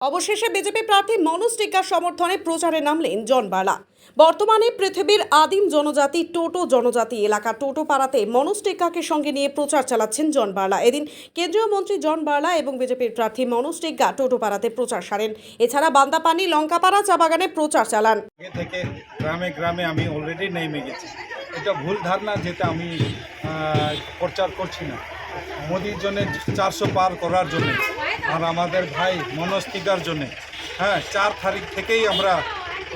অবশেষে বিজেপি প্রার্থী মনোজ টিগ্গার সমর্থনে প্রচারে নামলেন জন বার্লা। বর্তমানে পৃথিবীর আদিম জনজাতি টোটো জনজাতি এলাকা টোটো পাড়াতে মনোজ টিগ্গাকে সঙ্গে নিয়ে প্রচার চালাচ্ছেন জন বার্লা। এদিন কেন্দ্রীয় মন্ত্রী জন বার্লা এবং বিজেপির প্রার্থী মনোজ টিগ্গা টোটো পাড়াতে প্রচার সারেন। এছাড়া বান্দাপানি লঙ্কাপাড়া চা বাগানে প্রচার চালান। থেকে গ্রামে গ্রামে আমি অলরেডি নেমে গেছি। এটা ভুল ধারণা, যেটা আমি প্রচার করছি না। মোদির জন্য 400 পার করার জন্য আর আমাদের ভাই মনোজ টিগ্গার জন্য 4 তারিখ থেকেই আমরা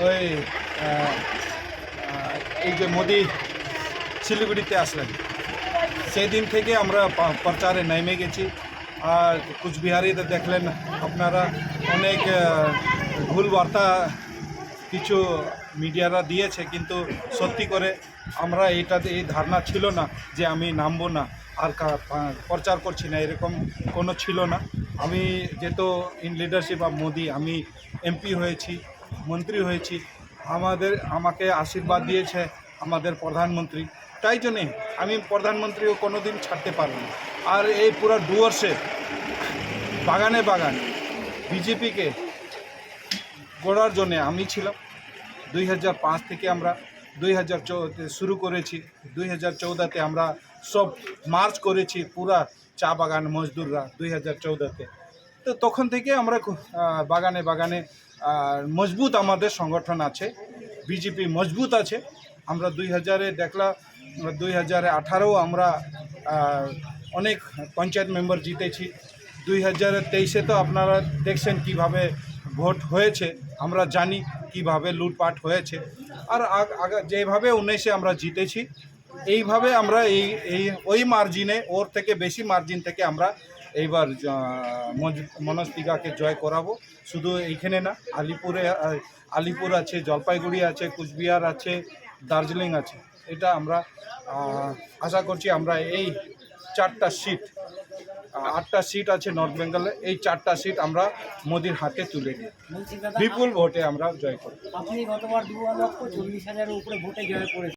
ওই এই যে মোদি শিলিগুড়িতে আসলেন সেই দিন থেকে আমরা প্রচারে নেমে গেছি। আর কুচবিহারিতে দেখলেন আপনারা অনেক ভুল বার্তা কিছু মিডিয়ারা দিয়েছে, কিন্তু সত্যি করে আমরা এই ধারণা ছিল না যে আমি নামবো না আর প্রচার করছি না, এরকম কোনো ছিল না। আমি যেহেতু ইন লিডারশিপ অফ মোদি আমি এমপি হয়েছি, মন্ত্রী হয়েছি, আমাকে আশীর্বাদ দিয়েছে আমাদের প্রধানমন্ত্রী, তাই জন্যে আমি প্রধানমন্ত্রীও কোনো দিন ছাড়তে পারব না। আর এই পুরো 2 বর্ষে বাগানে বাগান বিজেপিকে গড়ার জন্যে আমি ছিলাম। 2005 থেকে আমরা 2014 শুরু করেছি। 2014তে আমরা সব মার্চ করেছি পুরা চা বাগান মজদুররা 2014তে। তো তখন থেকে আমরা বাগানে বাগানে মজবুত আমাদের সংগঠন আছে, বিজেপি মজবুত আছে। আমরা 2000-এ দেখলাম, 2018-ও আমরা অনেক পঞ্চায়েত মেম্বার জিতেছি। 2023-এ তো আপনারা দেখছেন কিভাবে ভোট হয়েছে, আমরা জানি কিভাবে লুটপাট হয়েছে। আর যেভাবে 19-এ আমরা জিতেছি, এইভাবে আমরা ওই মার্জিনে, ওর থেকে বেশি মার্জিন থেকে আমরা এইবার মনোজ টিগ্গাকে জয় করাবো। শুধু এইখানে না, আলিপুর আছে, জলপাইগুড়ি আছে, কুচবিহার আছে, দার্জিলিং আছে। এটা আমরা আশা করছি আমরা এই 4টা সিট, 8টা সিট আছে নর্থ বেঙ্গলে, এই 4টা সিট আমরা মোদির হাতে তুলে দিই, বিপুল ভোটে আমরা জয় করব। আপনি গতবার 2,40,000-এর উপরে ভোটে জয় করেছেন।